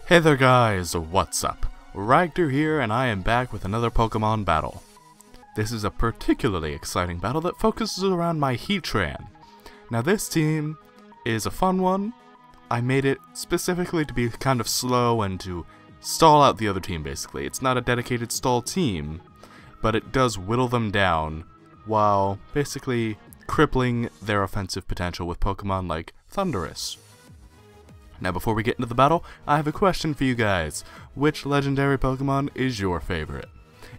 Hey there guys, what's up? Ragtter here, and I am back with another Pokemon battle. This is a particularly exciting battle that focuses around my Heatran. Now this team is a fun one. I made it specifically to be kind of slow and to stall out the other team basically. It's not a dedicated stall team, but it does whittle them down while basically crippling their offensive potential with Pokemon like Thundurus. Now before we get into the battle, I have a question for you guys. Which legendary Pokemon is your favorite?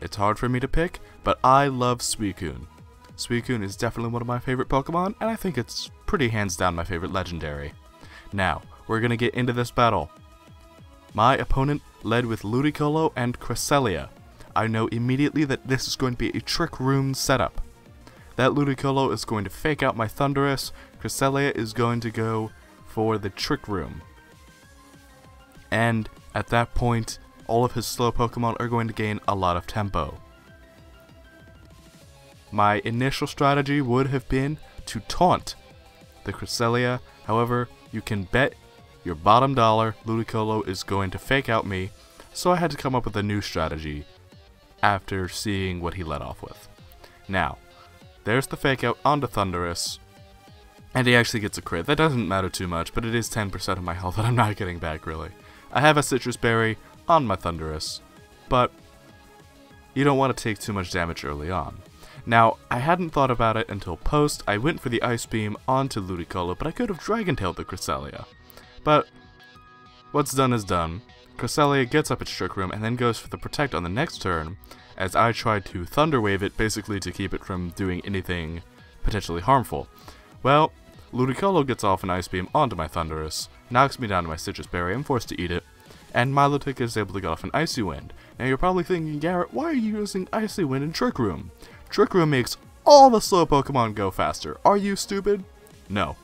It's hard for me to pick, but I love Suicune. Suicune is definitely one of my favorite Pokemon, and I think it's pretty hands down my favorite legendary. Now, we're gonna get into this battle. My opponent led with Ludicolo and Cresselia. I know immediately that this is going to be a Trick Room setup. That Ludicolo is going to fake out my Thundurus, Cresselia is going to go for the Trick Room. And at that point, all of his slow Pokemon are going to gain a lot of tempo. My initial strategy would have been to taunt the Cresselia, however, you can bet your bottom dollar Ludicolo is going to fake out me, so I had to come up with a new strategy after seeing what he led off with. Now, there's the fake out onto Thundurus, and he actually gets a crit. That doesn't matter too much, but it is 10% of my health that I'm not getting back really. I have a Citrus Berry on my Thundurus, but you don't want to take too much damage early on. Now, I hadn't thought about it until post. I went for the Ice Beam onto Ludicolo, but I could have Dragon Tailed the Cresselia. But what's done is done. Cresselia gets up its Trick Room and then goes for the Protect on the next turn, as I tried to Thunder Wave it basically to keep it from doing anything potentially harmful. Well, Ludicolo gets off an Ice Beam onto my Thundurus, knocks me down to my Citrus Berry, I'm forced to eat it, and Milotic is able to get off an Icy Wind. Now you're probably thinking, Garrett, why are you using Icy Wind in Trick Room? Trick Room makes all the slow Pokemon go faster. Are you stupid? No.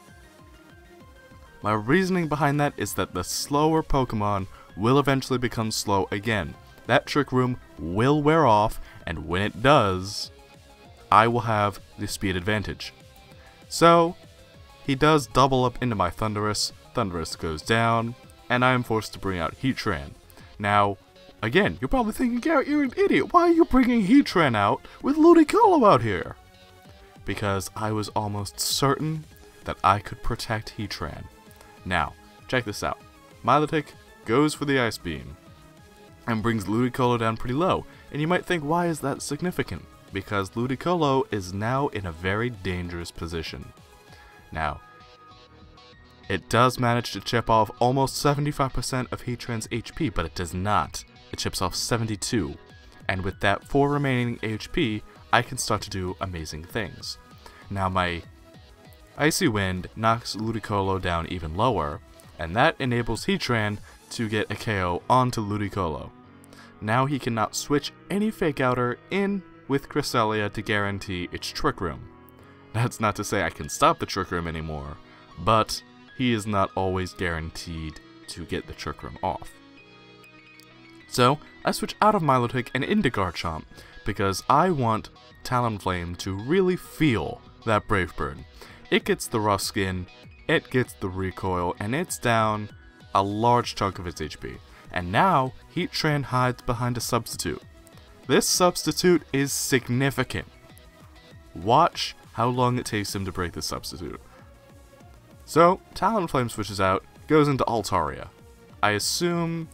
My reasoning behind that is that the slower Pokemon will eventually become slow again. That Trick Room will wear off, and when it does, I will have the speed advantage. So, he does double up into my Thundurus, Thundurus goes down, and I am forced to bring out Heatran. Now, again, you're probably thinking, Garrett, you're an idiot, why are you bringing Heatran out with Ludicolo out here? Because I was almost certain that I could protect Heatran. Now, check this out. Milotic goes for the Ice Beam, and brings Ludicolo down pretty low, and you might think, why is that significant? Because Ludicolo is now in a very dangerous position. Now, it does manage to chip off almost 75% of Heatran's HP, but it does not. It chips off 72, and with that 4 remaining HP, I can start to do amazing things. Now my Icy Wind knocks Ludicolo down even lower, and that enables Heatran to get a KO onto Ludicolo. Now he cannot switch any Fake Outer in with Cresselia to guarantee its Trick Room. That's not to say I can stop the Trick Room anymore, but he is not always guaranteed to get the Trick Room off. So, I switch out of Milotic and into Garchomp, because I want Talonflame to really feel that Brave Bird. It gets the rough skin, it gets the recoil, and it's down a large chunk of its HP. And now, Heatran hides behind a substitute. This substitute is significant. Watch how long it takes him to break this substitute. So, Talonflame switches out, goes into Altaria. I assume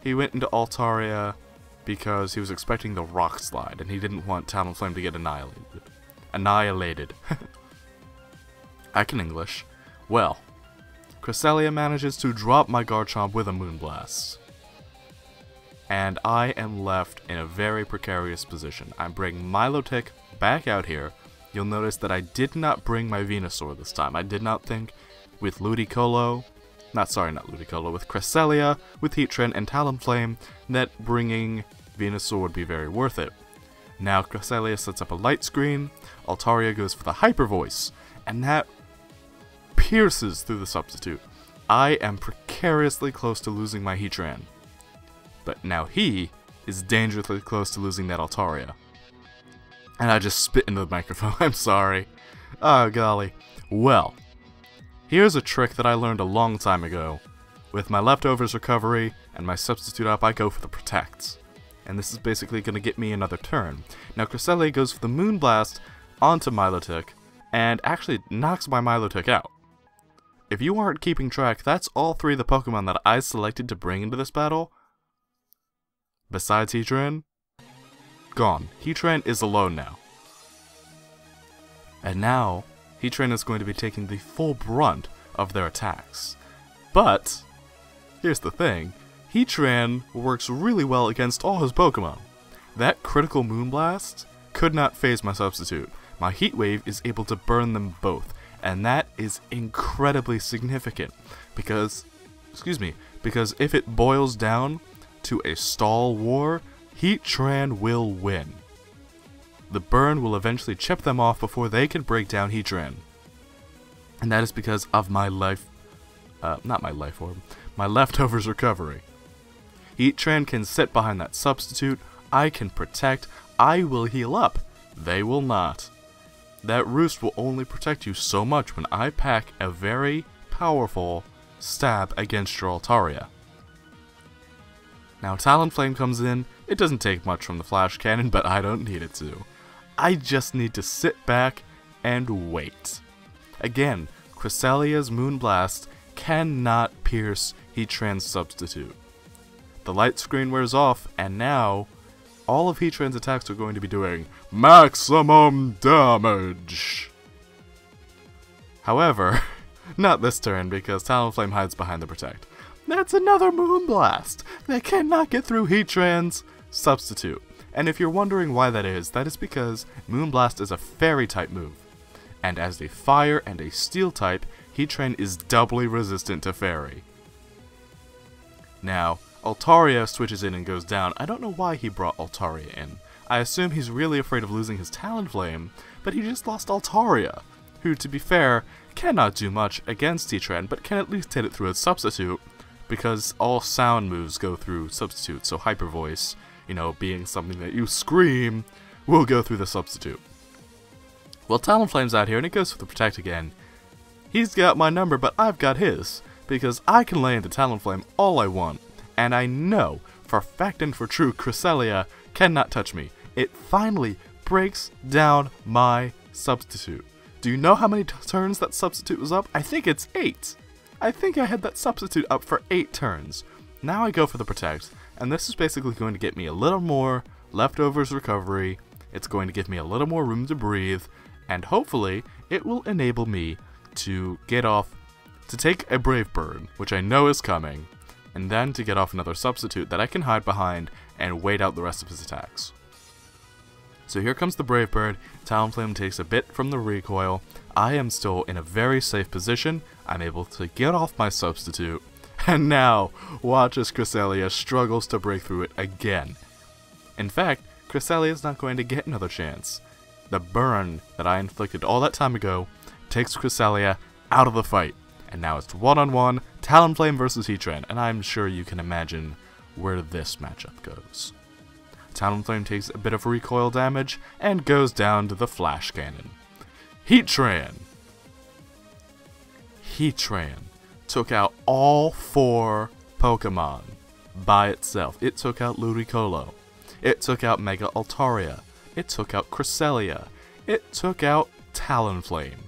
he went into Altaria because he was expecting the Rock Slide, and he didn't want Talonflame to get annihilated. I can English. Well, Cresselia manages to drop my Garchomp with a Moonblast. And I am left in a very precarious position. I'm bringing Milotic back out here. You'll notice that I did not bring my Venusaur this time. I did not think with Ludicolo, not Ludicolo, with Cresselia, with Heatran and Talonflame, that bringing Venusaur would be very worth it. Now Cresselia sets up a light screen, Altaria goes for the Hyper Voice, and that pierces through the substitute. I am precariously close to losing my Heatran. But now he is dangerously close to losing that Altaria. And I just spit into the microphone, I'm sorry. Oh golly. Well, here's a trick that I learned a long time ago with my leftovers recovery and my substitute up, I go for the protect. And this is basically going to get me another turn. Now Cresselia goes for the Moonblast onto Milotic, and actually knocks my Milotic out. If you aren't keeping track, that's all 3 of the Pokemon that I selected to bring into this battle. Besides Heatran, gone. Heatran is alone now. And now, Heatran is going to be taking the full brunt of their attacks. But, here's the thing, Heatran works really well against all his Pokemon. That critical Moonblast could not phase my substitute. My Heat Wave is able to burn them both, and that is incredibly significant, because if it boils down to a stall war, Heatran will win. The burn will eventually chip them off before they can break down Heatran. And that is because of my my leftovers recovery. Heatran can sit behind that substitute, I can protect, I will heal up, they will not. That Roost will only protect you so much when I pack a very powerful stab against your Altaria. Now Talonflame comes in, it doesn't take much from the Flash Cannon, but I don't need it to. I just need to sit back and wait. Again, Cresselia's Moonblast cannot pierce Heatran's substitute. The light screen wears off, and now all of Heatran's attacks are going to be doing maximum damage. However, not this turn because Talonflame hides behind the Protect. That's another Moonblast! They cannot get through Heatran's substitute. And if you're wondering why that is because Moonblast is a Fairy type move. And as a Fire and a Steel type, Heatran is doubly resistant to Fairy. Now, Altaria switches in and goes down. I don't know why he brought Altaria in. I assume he's really afraid of losing his Talonflame, but he just lost Altaria, who, to be fair, cannot do much against Heatran, but can at least hit it through its substitute, because all sound moves go through substitute, so Hyper Voice, you know, being something that you scream, will go through the substitute. Well, Talonflame's out here, and it goes for the Protect again. He's got my number, but I've got his, because I can lay into Talonflame all I want. And I know, for fact and for true, Cresselia cannot touch me. It finally breaks down my substitute. Do you know how many turns that substitute was up? I think it's 8. I think I had that substitute up for 8 turns. Now I go for the Protect, and this is basically going to get me a little more leftovers recovery. It's going to give me a little more room to breathe, and hopefully it will enable me to take a Brave Bird, which I know is coming, and then to get off another substitute that I can hide behind and wait out the rest of his attacks. So here comes the Brave Bird. Talonflame takes a bit from the recoil. I am still in a very safe position. I'm able to get off my substitute, and now watch as Cresselia struggles to break through it again. In fact, Cresselia is not going to get another chance. The burn that I inflicted all that time ago takes Cresselia out of the fight. And now it's one-on-one, Talonflame versus Heatran, and I'm sure you can imagine where this matchup goes. Talonflame takes a bit of recoil damage and goes down to the Flash Cannon. Heatran took out all 4 Pokemon by itself. It took out Ludicolo. It took out Mega Altaria. It took out Cresselia. It took out Talonflame.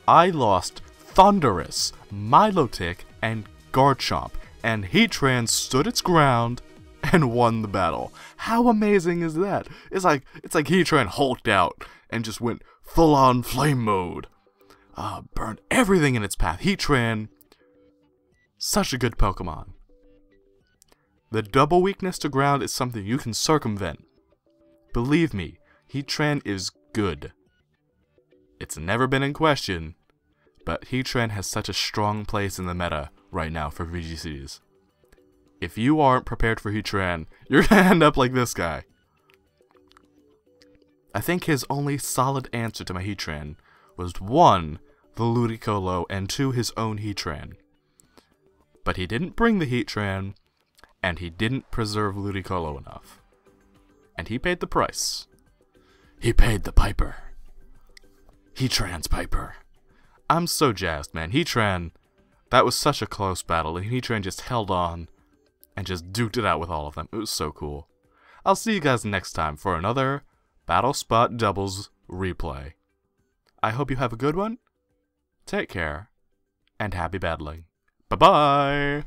I lost Thundurus, Milotic, and Garchomp, and Heatran stood its ground and won the battle. How amazing is that? It's like Heatran hulked out and just went full-on flame mode. Burned everything in its path. Heatran, such a good Pokemon. The double weakness to ground is something you can circumvent. Believe me, Heatran is good. It's never been in question, but Heatran has such a strong place in the meta right now for VGCs. If you aren't prepared for Heatran, you're gonna end up like this guy. I think his only solid answer to my Heatran was 1, the Ludicolo, and 2, his own Heatran. But he didn't bring the Heatran, and he didn't preserve Ludicolo enough. And he paid the price. He paid the piper. Heatran's piper. I'm so jazzed, man. Heatran, That was such a close battle, and Heatran just held on and just duked it out with all of them. It was so cool. I'll see you guys next time for another Battle Spot Doubles replay. I hope you have a good one. Take care, and happy battling. Bye-bye!